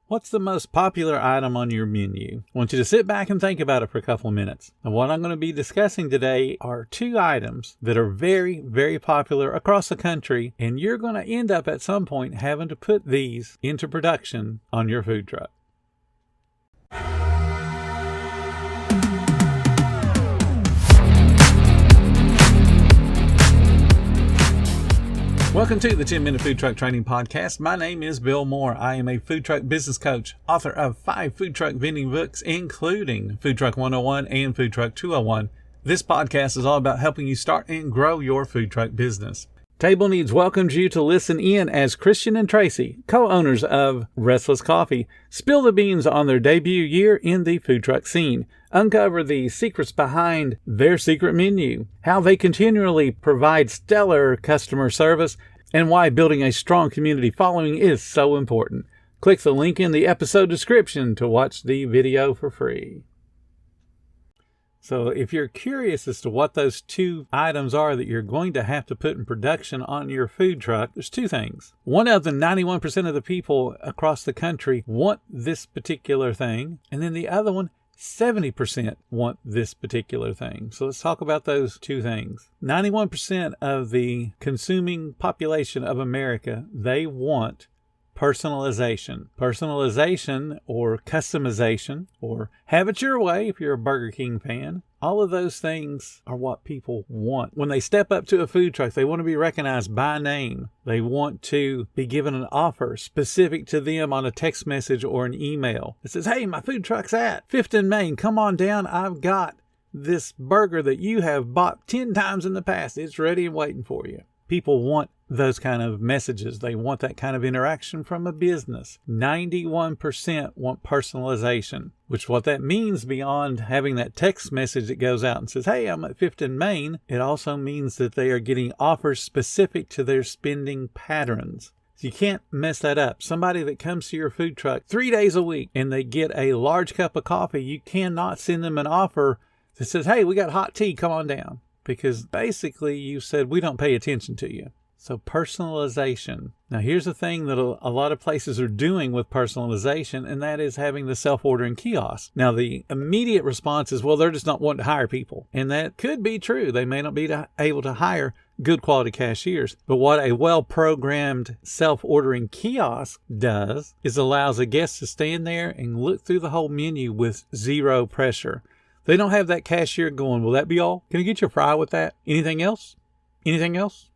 What's the most popular item on your menu? I want you to sit back and think about it for a couple of minutes. And what I'm going to be discussing today are two items that are very, very popular across the country, and you're going to end up at some point having to put these into production on your food truck. Welcome to the 10-Minute Food Truck Training Podcast. My name is Bill Moore. I am a food truck business coach, author of 5 food truck vending books, including Food Truck 101 and Food Truck 201. This podcast is all about helping you start and grow your food truck business. Table Needs welcomes you to listen in as Christian and Tracy, co-owners of Restless Coffee, spill the beans on their debut year in the food truck scene. Uncover the secrets behind their secret menu, how they continually provide stellar customer service, and why building a strong community following is so important. Click the link in the episode description to watch the video for free. So if you're curious as to what those two items are that you're going to have to put in production on your food truck, there's two things. One of them, 91% of the people across the country want this particular thing. And then the other one, 70% want this particular thing. So let's talk about those two things. 91% of the consuming population of America, they want personalization. Personalization or customization or have it your way if you're a Burger King fan. All of those things are what people want. When they step up to a food truck, they want to be recognized by name. They want to be given an offer specific to them on a text message or an email. It says, hey, my food truck's at 5th and Main. Come on down. I've got this burger that you have bought 10 times in the past. It's ready and waiting for you. People want those kind of messages. They want that kind of interaction from a business. 91% want personalization, which what that means beyond having that text message that goes out and says, hey, I'm at 5th and Main, it also means that they are getting offers specific to their spending patterns. So you can't mess that up. Somebody that comes to your food truck 3 days a week and they get a large cup of coffee, you cannot send them an offer that says, hey, we got hot tea, come on down. Because basically you said, we don't pay attention to you. So personalization. Now here's the thing that a lot of places are doing with personalization, and that is having the self-ordering kiosk. Now the immediate response is, well, they're just not wanting to hire people. And that could be true. They may not be able to hire good quality cashiers. But what a well-programmed self-ordering kiosk does is allows a guest to stand there and look through the whole menu with zero pressure. They don't have that cashier going, will that be all? Can I get your fry with that? Anything else? Anything else?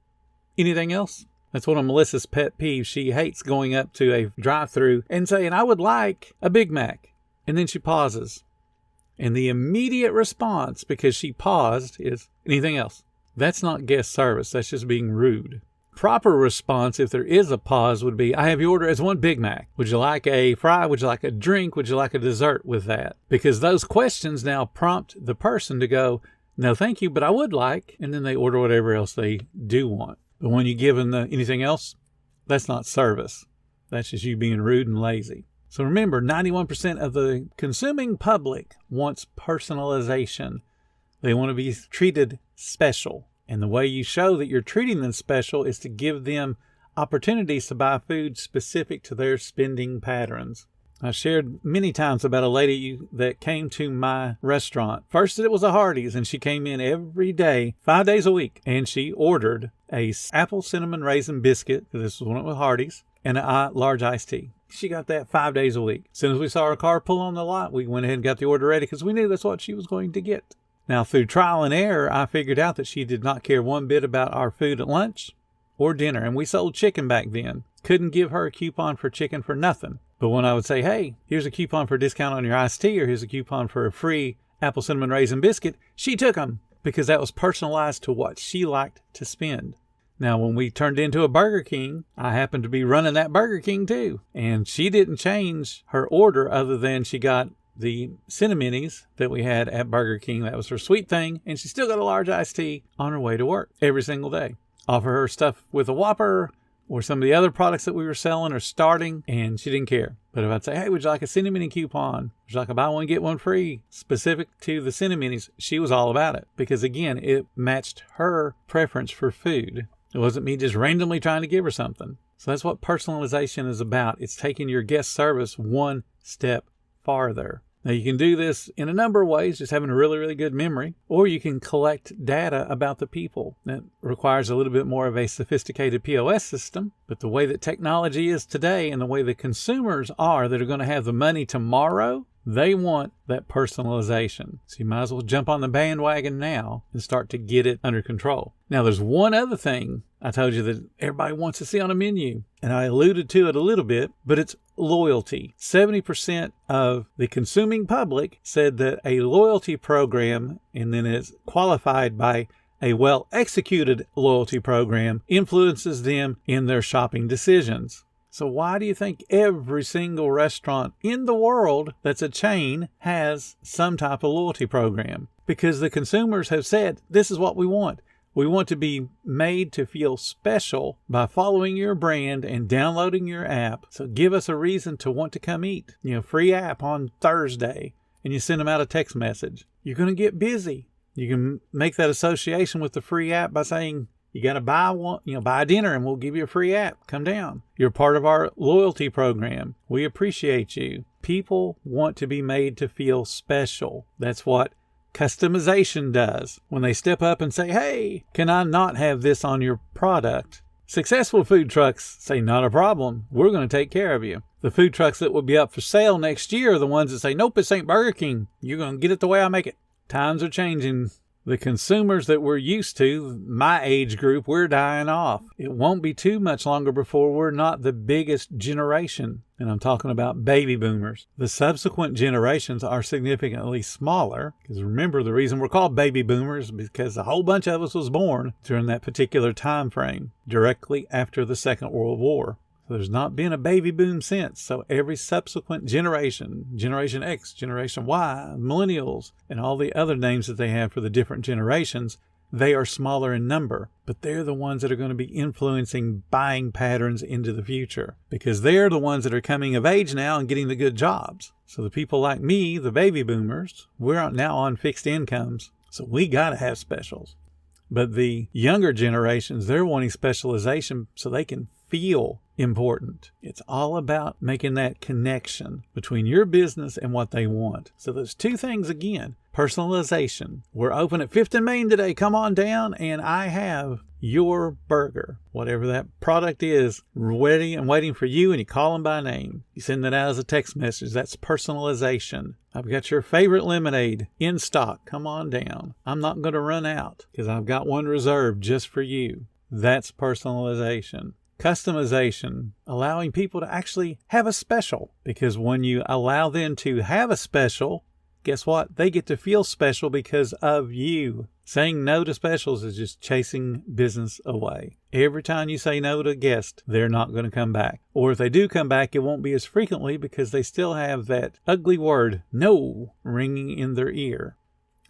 Anything else? That's one of Melissa's pet peeves. She hates going up to a drive-thru and saying, I would like a Big Mac. And then she pauses. And the immediate response, because she paused, is anything else? That's not guest service. That's just being rude. Proper response, if there is a pause, would be, I have your order as one Big Mac. Would you like a fry? Would you like a drink? Would you like a dessert with that? Because those questions now prompt the person to go, no, thank you, but I would like, and then they order whatever else they do want. But when you give them anything else, that's not service. That's just you being rude and lazy. So remember, 91% of the consuming public wants personalization. They want to be treated special. And the way you show that you're treating them special is to give them opportunities to buy food specific to their spending patterns. I shared many times about a lady that came to my restaurant. First, it was a Hardee's, and she came in every day, 5 days a week, and she ordered a apple cinnamon raisin biscuit, because this was one with Hardee's, and a large iced tea. She got that 5 days a week. As soon as we saw her car pull on the lot, we went ahead and got the order ready because we knew that's what she was going to get. Now, through trial and error, I figured out that she did not care one bit about our food at lunch or dinner. And we sold chicken back then. Couldn't give her a coupon for chicken for nothing. But when I would say, hey, here's a coupon for a discount on your iced tea, or here's a coupon for a free apple cinnamon raisin biscuit, she took them because that was personalized to what she liked to spend. Now, when we turned into a Burger King, I happened to be running that Burger King too. And she didn't change her order other than she got the Cinnaminnies that we had at Burger King. That was her sweet thing. And she still got a large iced tea on her way to work every single day. Offer her stuff with a Whopper or some of the other products that we were selling or starting, and she didn't care. But if I'd say, hey, would you like a Cinnaminnie coupon? Would you like a buy one, get one free specific to the Cinnaminnies? She was all about it because, again, it matched her preference for food. It wasn't me just randomly trying to give her something. So that's what personalization is about. It's taking your guest service one step farther. Now, you can do this in a number of ways, just having a really, really good memory, or you can collect data about the people. That requires a little bit more of a sophisticated POS system, but the way that technology is today and the way the consumers are that are going to have the money tomorrow, they want that personalization. So you might as well jump on the bandwagon now and start to get it under control. Now, there's one other thing I told you that everybody wants to see on a menu, and I alluded to it a little bit, but it's loyalty. 70% of the consuming public said that a loyalty program, and then it's qualified by a well-executed loyalty program, influences them in their shopping decisions. So why do you think every single restaurant in the world that's a chain has some type of loyalty program? Because the consumers have said, this is what we want. We want to be made to feel special by following your brand and downloading your app. So give us a reason to want to come eat. Free app on Thursday, and you send them out a text message. You're going to get busy. You can make that association with the free app by saying, you got to buy one, buy dinner and we'll give you a free app. Come down. You're part of our loyalty program. We appreciate you. People want to be made to feel special. That's what customization does. When they step up and say, hey, can I not have this on your product? Successful food trucks say, not a problem. We're going to take care of you. The food trucks that will be up for sale next year are the ones that say, nope, this ain't Burger King. You're going to get it the way I make it. Times are changing. The consumers that we're used to, my age group, we're dying off. It won't be too much longer before we're not the biggest generation. And I'm talking about baby boomers. The subsequent generations are significantly smaller. Because remember, the reason we're called baby boomers is because a whole bunch of us was born during that particular time frame, directly after the Second World War. There's not been a baby boom since. So every subsequent generation, Generation X, Generation Y, Millennials, and all the other names that they have for the different generations, they are smaller in number. But they're the ones that are going to be influencing buying patterns into the future, because they're the ones that are coming of age now and getting the good jobs. So the people like me, the baby boomers, we're now on fixed incomes. So we got to have specials. But the younger generations, they're wanting specialization so they can feel important. It's all about making that connection between your business and what they want. So there's two things again. Personalization. We're open at 5th and Main today. Come on down and I have your burger, whatever that product is, ready and waiting for you, and you call them by name. You send that out as a text message. That's personalization. I've got your favorite lemonade in stock. Come on down. I'm not going to run out because I've got one reserved just for you. That's personalization. Customization, allowing people to actually have a special, because when you allow them to have a special, guess what? They get to feel special because of you. Saying no to specials is just chasing business away. Every time you say no to a guest, they're not going to come back. Or if they do come back, it won't be as frequently because they still have that ugly word, no, ringing in their ear.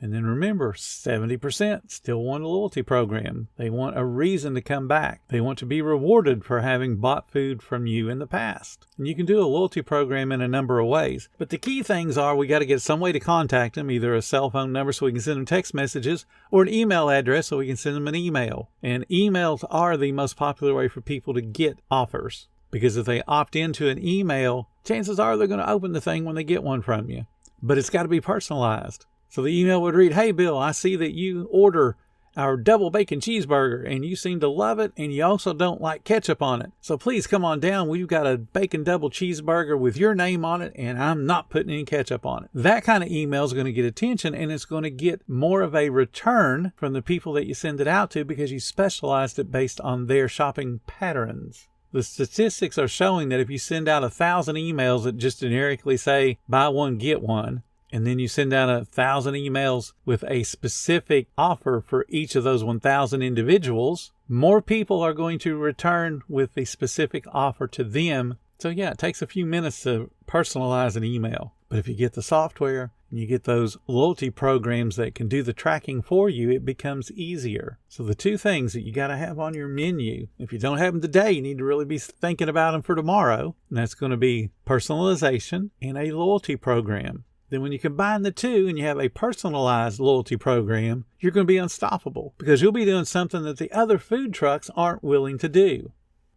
And then remember, 70% still want a loyalty program. They want a reason to come back. They want to be rewarded for having bought food from you in the past. And you can do a loyalty program in a number of ways. But the key things are we got to get some way to contact them, either a cell phone number so we can send them text messages, or an email address so we can send them an email. And emails are the most popular way for people to get offers. Because if they opt into an email, chances are they're going to open the thing when they get one from you. But it's got to be personalized. So the email would read, hey, Bill, I see that you order our double bacon cheeseburger and you seem to love it, and you also don't like ketchup on it. So please come on down. We've got a bacon double cheeseburger with your name on it, and I'm not putting any ketchup on it. That kind of email is going to get attention, and it's going to get more of a return from the people that you send it out to because you specialized it based on their shopping patterns. The statistics are showing that if you send out 1,000 emails that just generically say, buy one, get one, and then you send out 1,000 emails with a specific offer for each of those 1,000 individuals, more people are going to return with a specific offer to them. So yeah, it takes a few minutes to personalize an email. But if you get the software and you get those loyalty programs that can do the tracking for you, it becomes easier. So the two things that you got to have on your menu, if you don't have them today, you need to really be thinking about them for tomorrow. And that's going to be personalization and a loyalty program. Then when you combine the two and you have a personalized loyalty program, you're going to be unstoppable because you'll be doing something that the other food trucks aren't willing to do.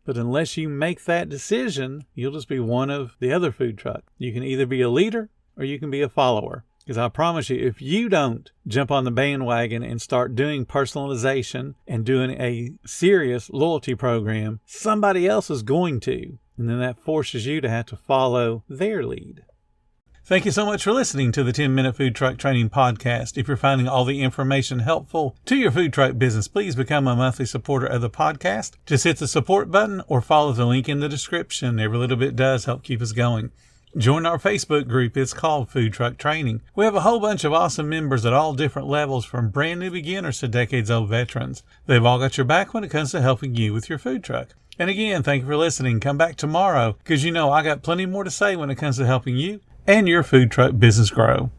But unless you make that decision, you'll just be one of the other food truck. You can either be a leader or you can be a follower. Because I promise you, if you don't jump on the bandwagon and start doing personalization and doing a serious loyalty program, somebody else is going to. And then that forces you to have to follow their lead. Thank you so much for listening to the 10-Minute Food Truck Training Podcast. If you're finding all the information helpful to your food truck business, please become a monthly supporter of the podcast. Just hit the support button or follow the link in the description. Every little bit does help keep us going. Join our Facebook group. It's called Food Truck Training. We have a whole bunch of awesome members at all different levels, from brand new beginners to decades-old veterans. They've all got your back when it comes to helping you with your food truck. And again, thank you for listening. Come back tomorrow because I got plenty more to say when it comes to helping you and your food truck business grow.